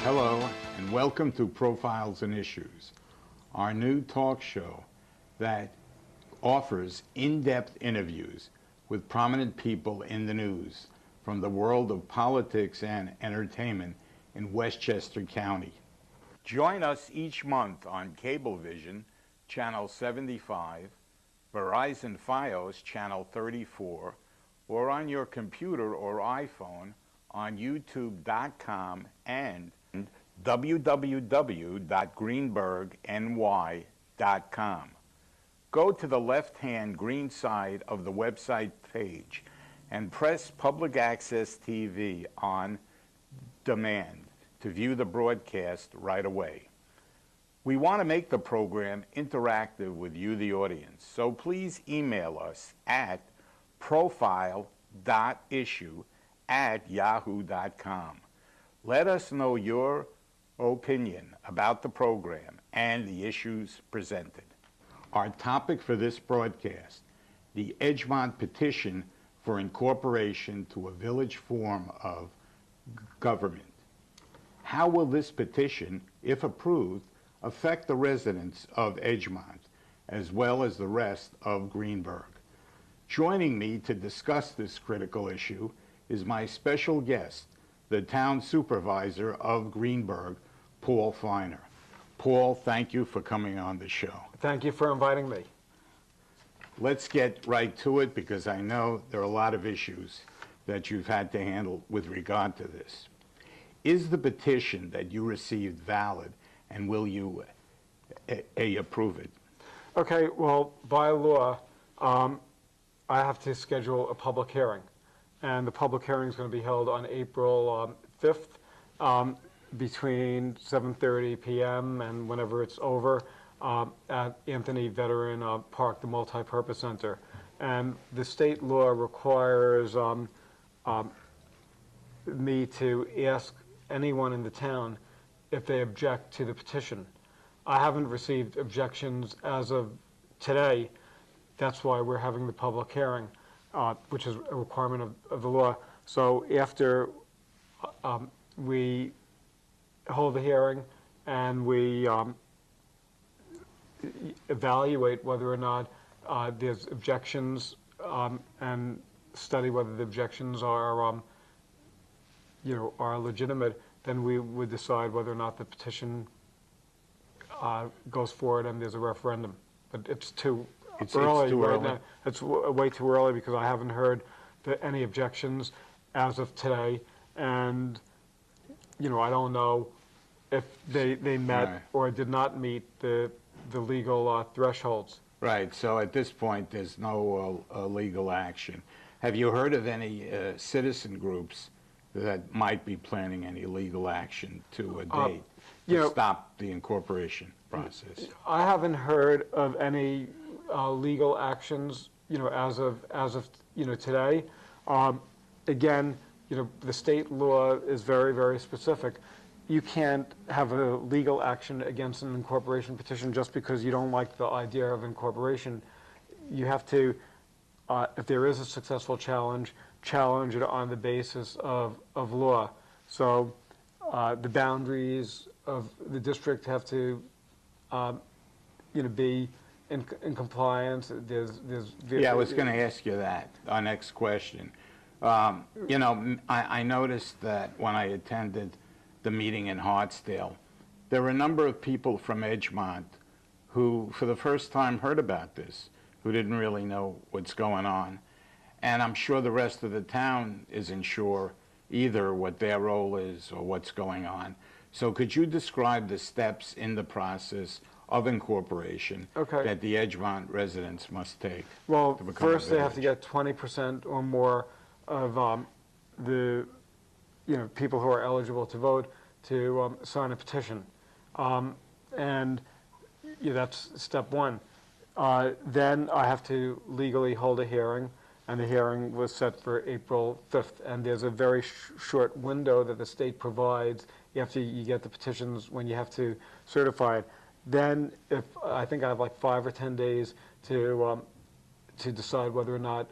Hello, and welcome to Profiles and Issues, our new talk show that offers in-depth interviews with prominent people in the news from the world of politics and entertainment in Westchester County. Join us each month on Cablevision, Channel 75, Verizon Fios, Channel 34, or on your computer or iPhone on YouTube.com and www.greenbergny.com. Go to the left-hand green side of the website page and press Public Access TV on demand to view the broadcast right away. We want to make the program interactive with you, the audience, so please email us at profile.issue@yahoo.com. Let us know your opinion about the program and the issues presented. Our topic for this broadcast, the Edgemont Petition for incorporation to a village form of government. How will this petition, if approved, affect the residents of Edgemont, as well as the rest of Greenberg? Joining me to discuss this critical issue is my special guest, the town supervisor of Greenberg, Paul Feiner. Paul, thank you for coming on the show. Thank you for inviting me. Let's get right to it, because I know there are a lot of issues that you've had to handle with regard to this. Is the petition that you received valid, and will you approve it? Okay, well, by law, I have to schedule a public hearing, and the public hearing is going to be held on April 5th between 7:30 p.m. and whenever it's over at Anthony Veteran Park, the Multi-Purpose Center. And the state law requires me to ask anyone in the town if they object to the petition. I haven't received objections as of today. That's why we're having the public hearing, which is a requirement of the law. So after we hold the hearing and we evaluate whether or not there's objections and study whether the objections are legitimate, then we would decide whether or not the petition goes forward and there's a referendum. But it's too early right now. It's way too early, because I haven't heard any objections as of today, and I don't know if they met or did not meet the legal thresholds. Right, so at this point there's no legal action. Have you heard of any citizen groups that might be planning any legal action to a date to stop the incorporation process? I haven't heard of any legal actions, as of today. Again, the state law is very, very specific. You can't have a legal action against an incorporation petition just because you don't like the idea of incorporation. You have to, if there is a successful challenge it on the basis of law. So the boundaries of the district have to be in compliance. Yeah, I was going to ask you that, our next question. I noticed that when I attended the meeting in Hartsdale, there were a number of people from Edgemont who, for the first time, heard about this, who didn't really know what's going on. And I'm sure the rest of the town isn't sure either what their role is or what's going on. So could you describe the steps in the process of incorporation that the Edgemont residents must take? Well, first they have to get 20% or more of the people who are eligible to vote to sign a petition. And that's step one. Then I have to legally hold a hearing, and the hearing was set for April 5th. And there's a very short window that the state provides after you get the petitions when you have to certify it. Then I think I have like 5 or 10 days to decide whether or not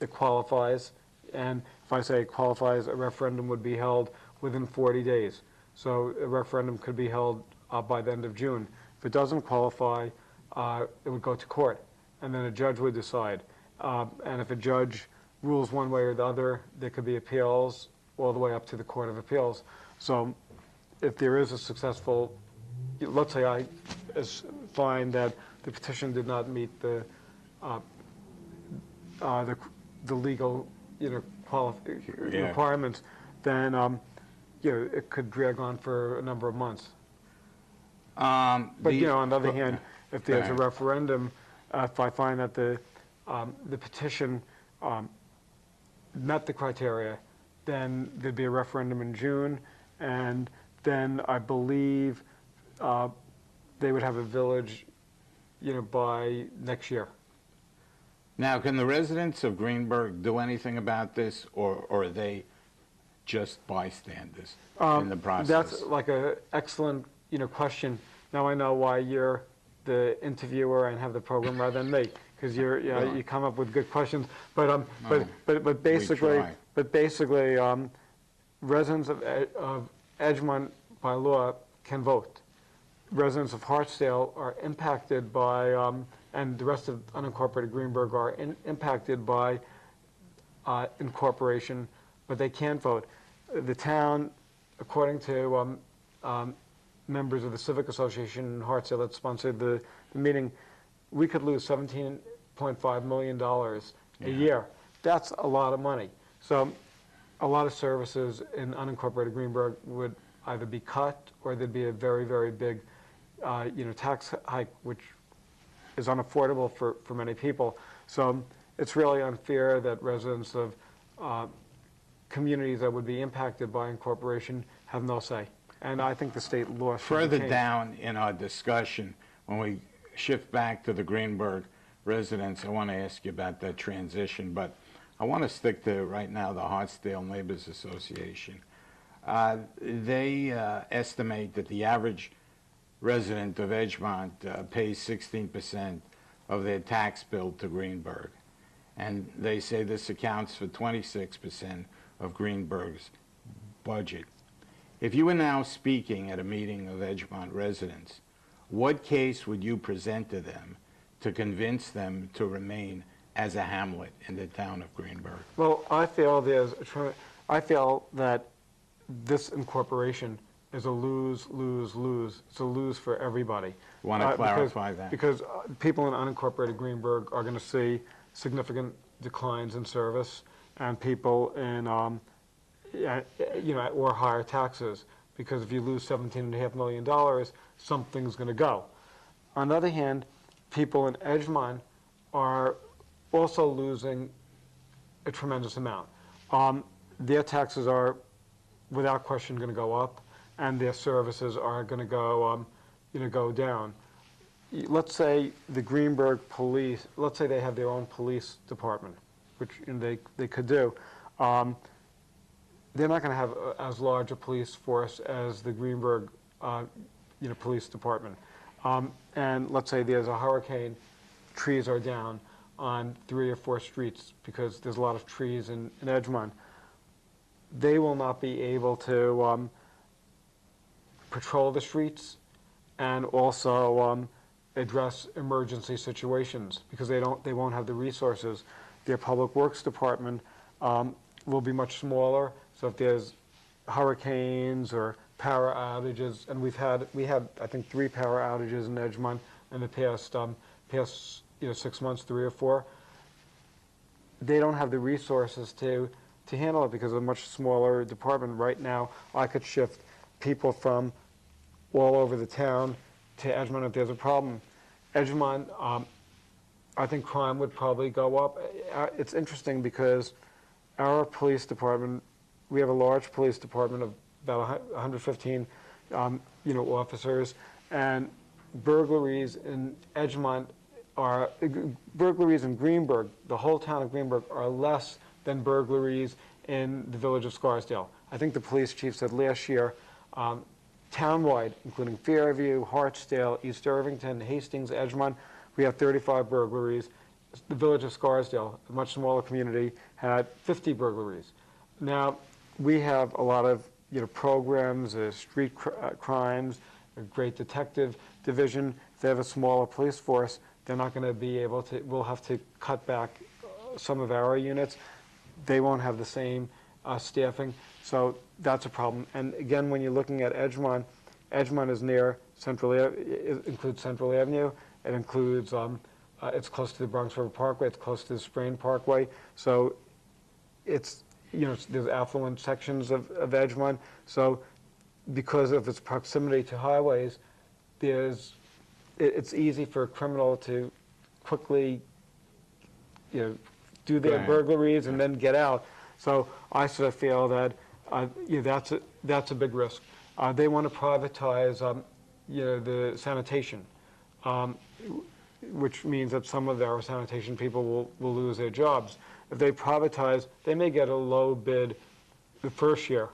it qualifies. And if I say it qualifies, a referendum would be held within 40 days. So a referendum could be held by the end of June. If it doesn't qualify, it would go to court, and then a judge would decide. And if a judge rules one way or the other, there could be appeals all the way up to the Court of Appeals. So if there is a successful, let's say I find that the petition did not meet the legal, requirements, then it could drag on for a number of months. But on the other hand, if there's a referendum, if I find that the petition met the criteria, then there'd be a referendum in June, and then I believe they would have a village, by next year. Now, can the residents of Greenburgh do anything about this, or are they just bystanders in the process? That's like an excellent, question. Now I know why you're the interviewer and have the program rather than me, because you come up with good questions. But basically, residents of Edgemont by law can vote. Residents of Hartsdale are impacted by, and the rest of unincorporated Greenburgh are impacted by incorporation, but they can't vote. The town, according to members of the Civic Association in Hartsdale that sponsored the meeting, we could lose $17.5 million a year. That's a lot of money. So a lot of services in unincorporated Greenburgh would either be cut, or there'd be a very, very big tax hike, which is unaffordable for many people. So it's really unfair that residents of communities that would be impacted by incorporation have no say. And I think the state law should Further change. down in our discussion, when we shift back to the Greenburgh residents, I want to ask you about that transition, but I want to stick to right now the Hartsdale Neighbors Association. They estimate that the average resident of Edgemont pays 16% of their tax bill to Greenburgh, and they say this accounts for 26% of Greenburgh's budget. If you were now speaking at a meeting of Edgemont residents, what case would you present to them to convince them to remain as a hamlet in the town of Greenburgh? Well, I feel that this incorporation is a lose, lose, lose. It's a lose for everybody. Want to clarify that? Because people in unincorporated Greenburgh are going to see significant declines in service, and people in or higher taxes, because if you lose $17.5 million, something's going to go. On the other hand, people in Edgemont are also losing a tremendous amount. Their taxes are, without question, going to go up, and their services are going to go, go down. Let's say the Greenburgh police, let's say they have their own police department, which they could do. They're not going to have as large a police force as the Greenburgh, police department. And let's say there's a hurricane, trees are down on 3 or 4 streets because there's a lot of trees in Edgemont. They will not be able to patrol the streets and also address emergency situations because they won't have the resources. Their public works department will be much smaller. So if there's hurricanes or power outages, and we had I think 3 power outages in Edgemont in the past 6 months, 3 or 4. They don't have the resources to handle it because of a much smaller department. Right now, I could shift people from all over the town to Edgemont if there's a problem. Edgemont, I think crime would probably go up. It's interesting because our police department, we have a large police department of about 115 officers, and burglaries in Edgemont burglaries in Greenburgh, the whole town of Greenburgh, are less than burglaries in the village of Scarsdale. I think the police chief said last year, townwide, including Fairview, Hartsdale, East Irvington, Hastings, Edgemont, we have 35 burglaries. The village of Scarsdale, a much smaller community, had 50 burglaries. Now, we have a lot of programs, street crimes, a great detective division. If they have a smaller police force, they're not going to be able to, we'll have to cut back some of our units. They won't have the same staffing, so that's a problem. And again, when you're looking at Edgemont, Edgemont is near Central, it includes Central Avenue, it includes, it's close to the Bronx River Parkway, it's close to the Sprain Parkway, so it's, there's affluent sections of Edgemont, so because of its proximity to highways, it's easy for a criminal to quickly, do their burglaries and then get out. So I sort of feel that that's a big risk. They want to privatize, the sanitation, which means that some of our sanitation people will lose their jobs. If they privatize, they may get a low bid the first year,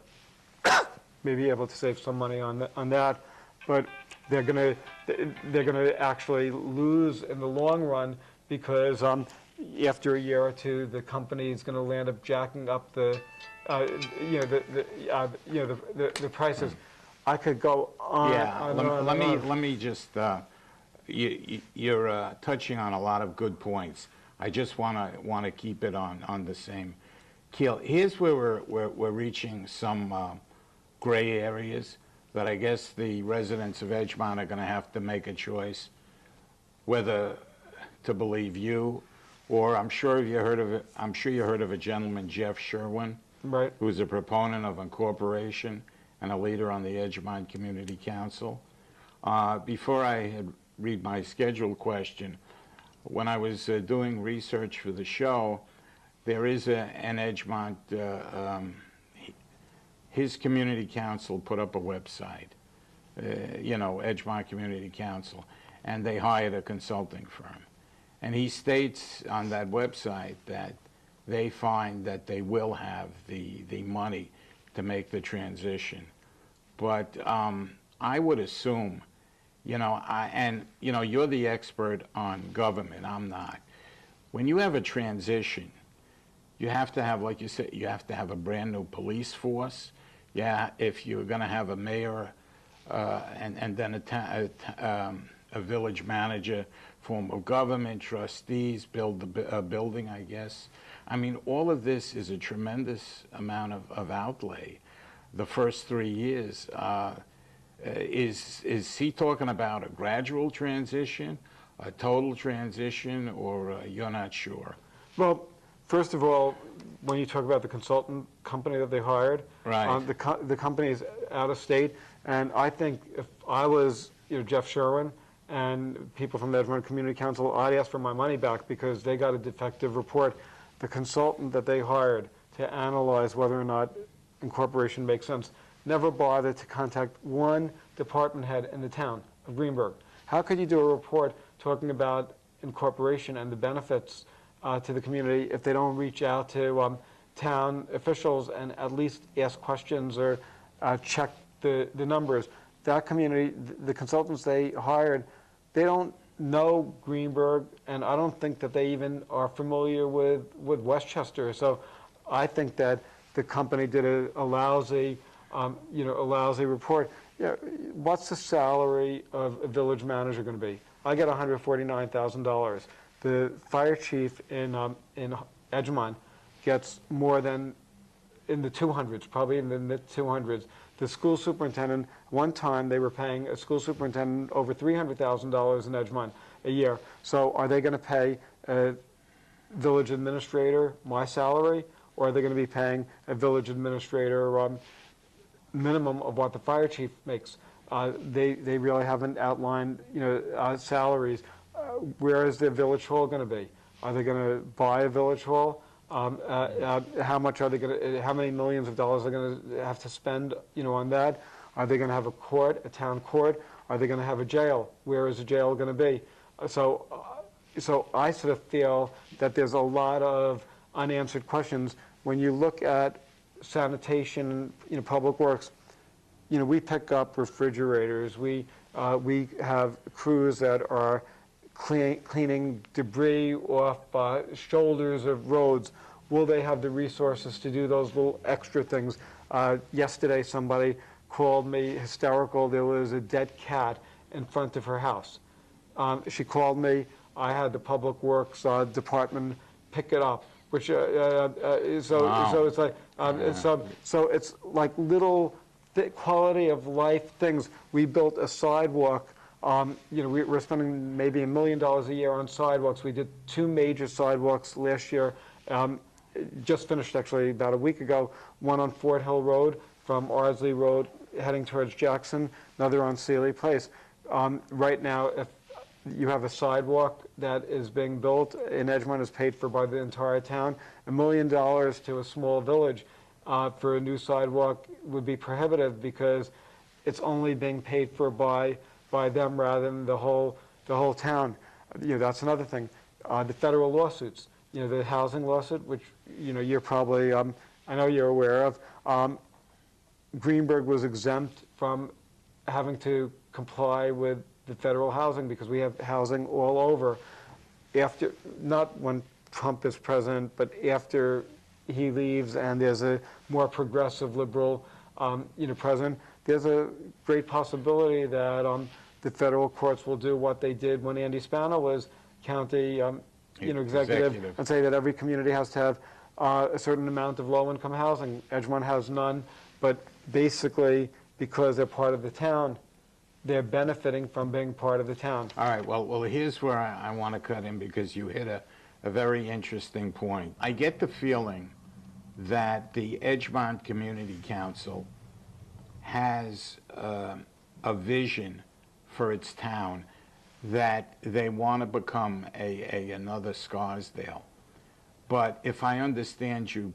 may be able to save some money on that, but they're going to actually lose in the long run because after a year or two, the company is going to land up jacking up the prices. I could go on. Let me just. You're touching on a lot of good points. I just want to keep it on the same keel. Here's where we're reaching some gray areas that I guess the residents of Edgemont are going to have to make a choice whether to believe you, or I'm sure you heard of it. I'm sure you heard of a gentleman, Jeff Sherwin, Right. who's a proponent of incorporation and a leader on the Edgemont Community Council. Before I read my scheduled question, when I was doing research for the show, there is an Edgemont, his community council put up a website, Edgemont Community Council, and they hired a consulting firm. And he states on that website that they find that they will have the money to make the transition. But I would assume, you're the expert on government, I'm not. When you have a transition, you have to have, like you said, you have to have a brand new police force. Yeah, if you're going to have a mayor and then a village manager, form of government, trustees, build the building, I guess. I mean, all of this is a tremendous amount of outlay. The first 3 years, is he talking about a gradual transition, a total transition, or you're not sure? Well, first of all, when you talk about the consultant company that they hired, right. The company is out of state, and I think if I was Jeff Sherwin and people from the Edgemont Community Council, I'd ask for my money back because they got a defective report. The consultant that they hired to analyze whether or not incorporation makes sense never bothered to contact one department head in the town of Greenburgh. How could you do a report talking about incorporation and the benefits to the community if they don't reach out to town officials and at least ask questions or check the numbers? That community, the consultants they hired, they don't know Greenburgh, and I don't think that they even are familiar with Westchester. So I think that the company did a lousy, a lousy report. What's the salary of a village manager going to be? I get $149,000. The fire chief in Edgemont gets more than in the 200s, probably in the mid-200s. The school superintendent, one time they were paying a school superintendent over $300,000 in Edgemont a year. So are they going to pay a village administrator my salary, or are they going to be paying a village administrator minimum of what the fire chief makes? They really haven't outlined salaries. Where is the village hall going to be? Are they going to buy a village hall? How much are they going to? How many millions of dollars are going to have to spend, on that? Are they going to have a court, a town court? Are they going to have a jail? Where is the jail going to be? So I sort of feel that there's a lot of unanswered questions when you look at sanitation, public works. We pick up refrigerators. We have crews that are cleaning debris off shoulders of roads. Will they have the resources to do those little extra things? Yesterday, somebody called me hysterical. There was a dead cat in front of her house. She called me. I had the Public Works Department pick it up, which Wow. so it's like so it's like little quality of life things. We built a sidewalk. We're spending maybe $1 million a year on sidewalks. We did 2 major sidewalks last year. Just finished actually about a week ago. One on Fort Hill Road from Ardsley Road heading towards Jackson. Another on Sealy Place. Right now, if you have a sidewalk that is being built in Edgemont, is paid for by the entire town. $1 million to a small village for a new sidewalk would be prohibitive because it's only being paid for by them rather than the whole town. That's another thing. The federal lawsuits, the housing lawsuit, which you're probably I know you're aware of. Greenberg was exempt from having to comply with the federal housing because we have housing all over. After, not when Trump is president, but after he leaves and there's a more progressive liberal president, there's a great possibility that the federal courts will do what they did when Andy Spano was county executive and say that every community has to have a certain amount of low-income housing. Edgemont has none, but basically because they're part of the town, they're benefiting from being part of the town. All right, well, here's where I want to cut in because you hit a very interesting point. I get the feeling that the Edgemont Community Council has a vision for its town that they want to become another Scarsdale. But if I understand you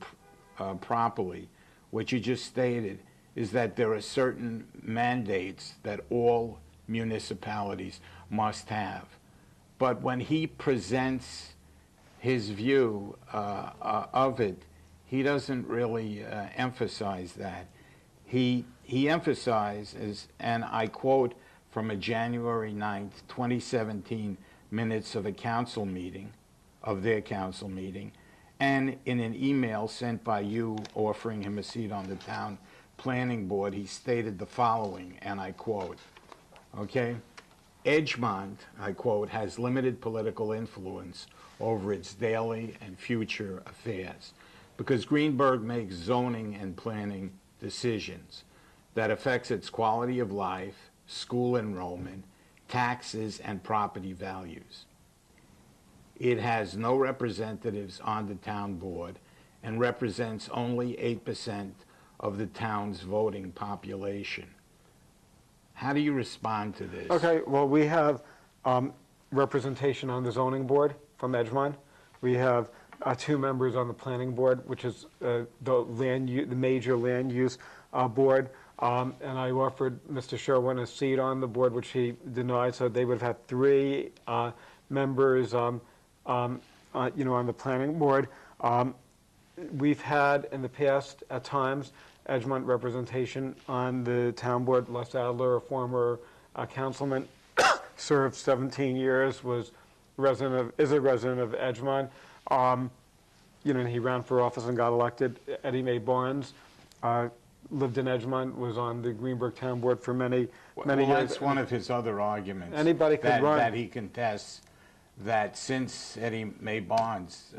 properly, what you just stated is that there are certain mandates that all municipalities must have. But when he presents his view of it, he doesn't really emphasize that. He emphasizes, and I quote from a January 9th, 2017 minutes of a council meeting, of their council meeting, and in an email sent by you offering him a seat on the town planning board, he stated the following, and I quote, okay, Edgemont, I quote, has limited political influence over its daily and future affairs because Greenberg makes zoning and planning decisions that affects its quality of life, school enrollment, taxes, and property values. It has no representatives on the town board and represents only 8% of the town's voting population. How do you respond to this? Okay, well, we have representation on the zoning board from Edgemont. We have 2 members on the planning board, which is the major land use board. And I offered Mr. Sherwin a seat on the board, which he denied, so they would have had 3 members on the planning board. We've had in the past, at times, Edgemont representation on the town board. Les Adler, a former councilman, served 17 years, is a resident of Edgemont. He ran for office and got elected. Eddie Mae Barnes lived in Edgemont, was on the Greenberg Town Board for many years. That's one of his other arguments. Anybody could run. That he contests that since Eddie Mae Barnes,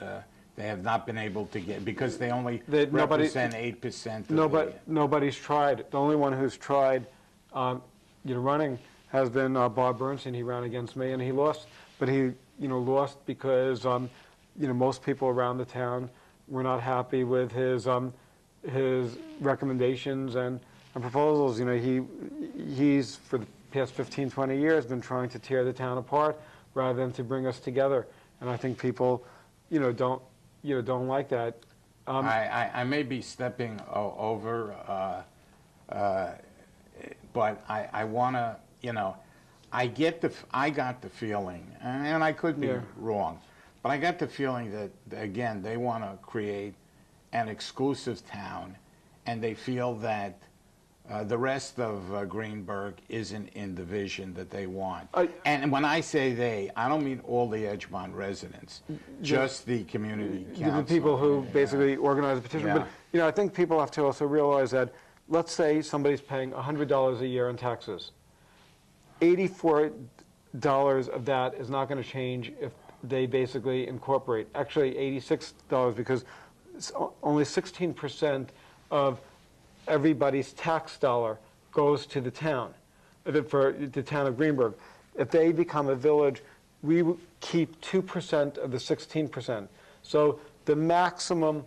they have not been able to get, because they only represent 8% of Nobody's tried. The only one who's tried running has been Bob Bernstein. He ran against me and he lost. But he lost because most people around the town were not happy with his recommendations and proposals. He's for the past 15, 20 years been trying to tear the town apart rather than to bring us together. And I think people, don't like that. I may be stepping over, but I want to, I got the feeling, and I could be wrong, but I got the feeling that, again, they want to create an exclusive town, and they feel that The rest of Greenberg isn't in the vision that they want. I- And when I say they, I don't mean all the Edgemont residents, just the community council. The people who basically organize the petition. Yeah. But, you know, I think people have to also realize that, let's say somebody's paying $100 a year in taxes. $84 of that is not going to change if they basically incorporate. Actually, $86 because only 16% of everybody's tax dollar goes to the town, for the town of Greenberg. If they become a village, we keep 2% of the 16%. So the maximum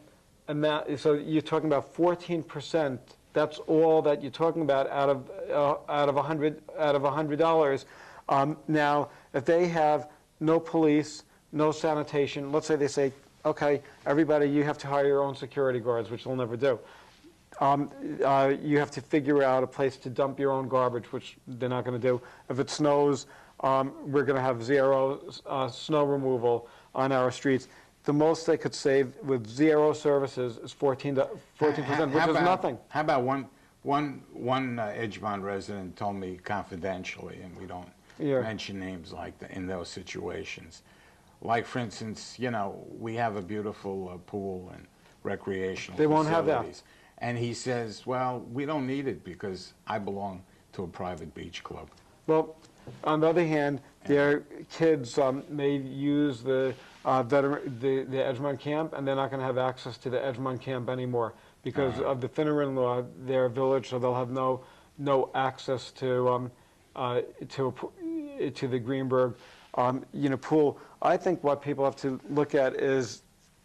amount, so you're talking about 14%. That's all that you're talking about out of $100. Now, if they have no police, no sanitation, let's say they say, okay, everybody, you have to hire your own security guards, which they'll never do. You have to figure out a place to dump your own garbage, which they're not going to do. If it snows, we're going to have zero snow removal on our streets. The most they could save with zero services is 14%, which is nothing. How about one Edgemont resident told me confidentially, and we don't mention names like that in those situations. Like, for instance, you know, we have a beautiful pool and recreational They won't have facilities. that. And he says, well, we don't need it because I belong to a private beach club. Well, on the other hand, their kids may use the Edgemont camp, and they're not going to have access to the Edgemont camp anymore because of the Finneran law. They're a village, so they'll have no access to the Greenberg pool. I think what people have to look at is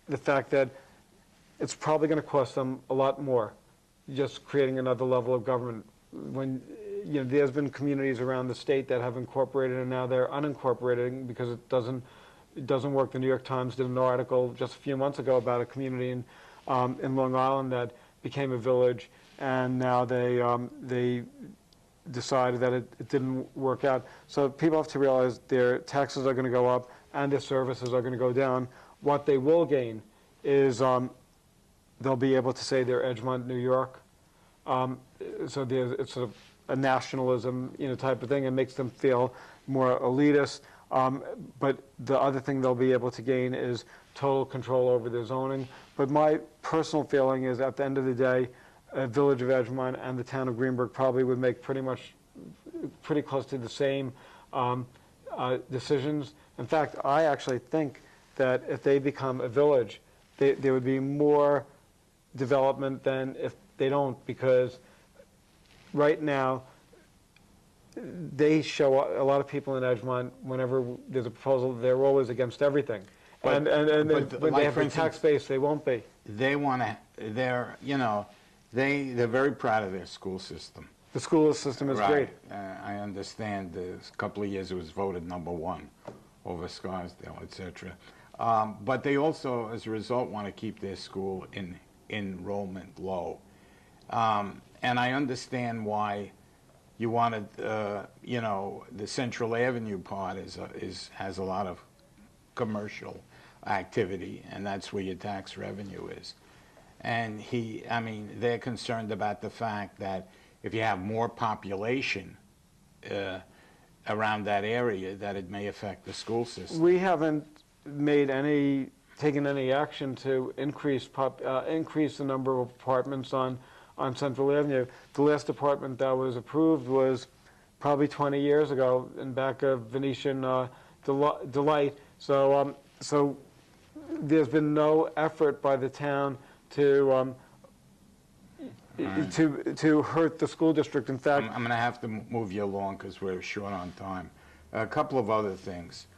the fact that it's probably going to cost them a lot more, just creating another level of government. When there's been communities around the state that have incorporated, and now they're unincorporating because it doesn't work. The New York Times did an article just a few months ago about a community in Long Island that became a village, and now they decided that it didn't work out. So people have to realize their taxes are going to go up and their services are going to go down. What they will gain is they'll be able to say they're Edgemont, New York. So it's sort of a nationalism, type of thing. It makes them feel more elitist. But the other thing they'll be able to gain is total control over their zoning. But my personal feeling is, at the end of the day, a village of Edgemont and the town of Greenberg probably would make pretty close to the same decisions. In fact, I actually think that if they become a village, there would be more development than if they don't, because right now they show a lot of people in Edgemont, whenever there's a proposal, they're always against everything. But when they have a tax base, they won't be. They want to, they're very proud of their school system. The school system is great. I understand a couple of years it was voted #1 over Scarsdale, etc. But they also, as a result, want to keep their school enrollment low. And I understand why you wanted, the Central Avenue part has a lot of commercial activity, and that's where your tax revenue is. And they're concerned about the fact that if you have more population around that area, that it may affect the school system. We haven't taken any action to increase the number of apartments on Central Avenue. The last apartment that was approved was probably 20 years ago in back of Venetian Delight. So there's been no effort by the town to hurt the school district. In fact, I'm going to have to move you along because we're short on time. A couple of other things.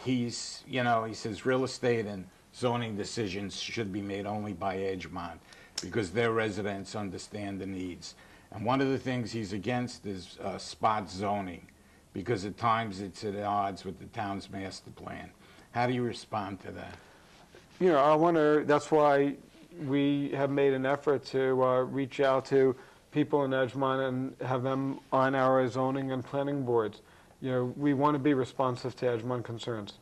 He says real estate and zoning decisions should be made only by Edgemont because their residents understand the needs. And one of the things he's against is spot zoning, because at times it's at odds with the town's master plan. How do you respond to that? That's why we have made an effort to reach out to people in Edgemont and have them on our zoning and planning boards. We want to be responsive to Edgemont concerns.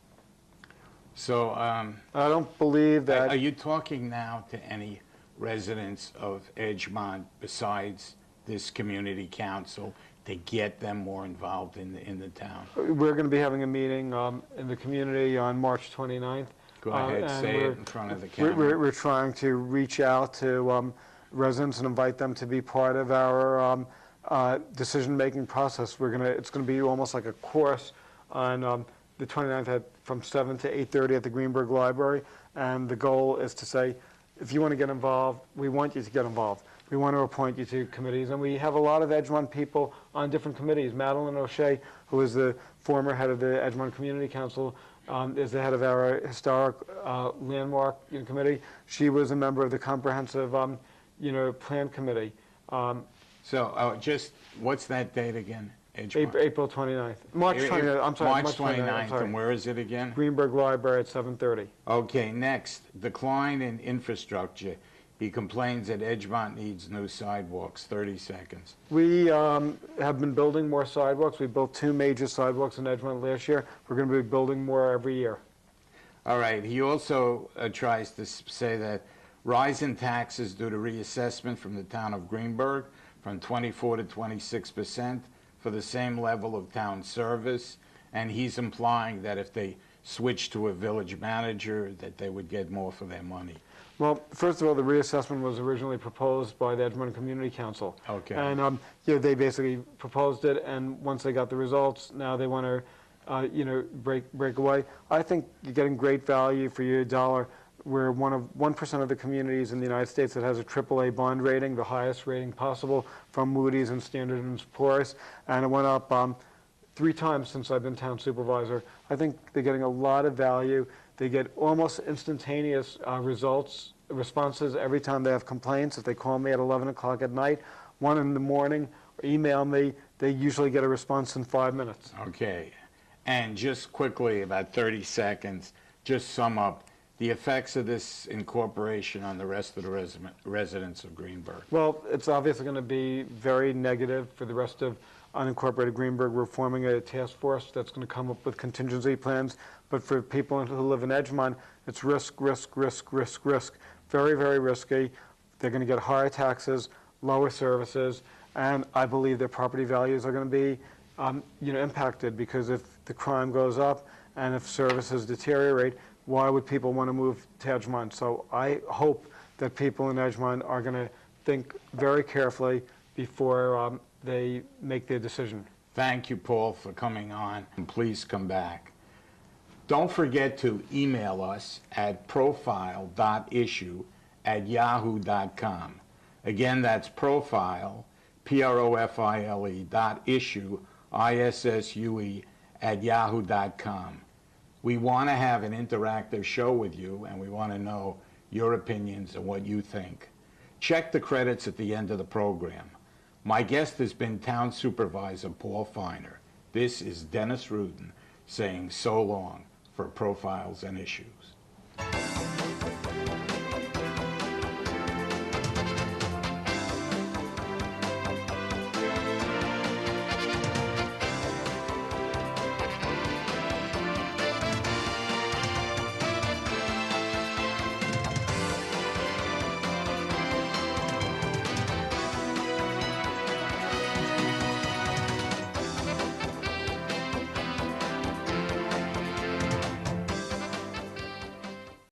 So I don't believe that. Are you talking now to any residents of Edgemont besides this community council to get them more involved in the town? We're going to be having a meeting in the community on March 29th. Go ahead, and say it in front of the camera. We're trying to reach out to residents and invite them to be part of our decision-making process. It's going to be almost like a course on the 29th from 7 to 8:30 at the Greenberg Library. And the goal is to say, if you want to get involved, we want you to get involved. We want to appoint you to committees. And we have a lot of Edgemont people on different committees. Madeline O'Shea, who is the former head of the Edgemont Community Council, is the head of our historic landmark committee. She was a member of the comprehensive plan committee. Just, what's that date again? Edgemont? April 29th. March 29th, I'm sorry. March 29th, and where is it again? Greenberg Library at 7:30. Okay, next, decline in infrastructure. He complains that Edgemont needs new sidewalks. 30 seconds. We have been building more sidewalks. We built 2 major sidewalks in Edgemont last year. We're going to be building more every year. All right, he also tries to say that rise in taxes due to reassessment from the town of Greenberg from 24 to 26% for the same level of town service, and he's implying that if they switch to a village manager, that they would get more for their money. Well, first of all, the reassessment was originally proposed by the Edgemont Community Council. Okay. And they basically proposed it, and once they got the results, now they want to break away. I think you're getting great value for your dollar. We're 1% of the communities in the United States that has a AAA bond rating, the highest rating possible from Moody's and Standard & Poor's, and it went up 3 times since I've been town supervisor. I think they're getting a lot of value. They get almost instantaneous responses every time they have complaints. If they call me at 11 o'clock at night, 1 in the morning, or email me, they usually get a response in 5 minutes. Okay. And just quickly, about 30 seconds, just sum up the effects of this incorporation on the rest of the residents of Greenberg. Well, it's obviously going to be very negative for the rest of unincorporated Greenberg. We're forming a task force that's going to come up with contingency plans. But for people who live in Edgemont, it's risk. Very, very risky. They're going to get higher taxes, lower services, and I believe their property values are going to be impacted, because if the crime goes up and if services deteriorate, why would people want to move to Edgemont? So I hope that people in Edgemont are going to think very carefully before they make their decision. Thank you, Paul, for coming on, and please come back. Don't forget to email us at profile.issue@yahoo.com. Again, that's profile, PROFILE.issue, ISSUE, @yahoo.com. We want to have an interactive show with you, and we want to know your opinions and what you think. Check the credits at the end of the program. My guest has been Town Supervisor Paul Feiner. This is Dennis Rudin saying so long for Profiles and Issues.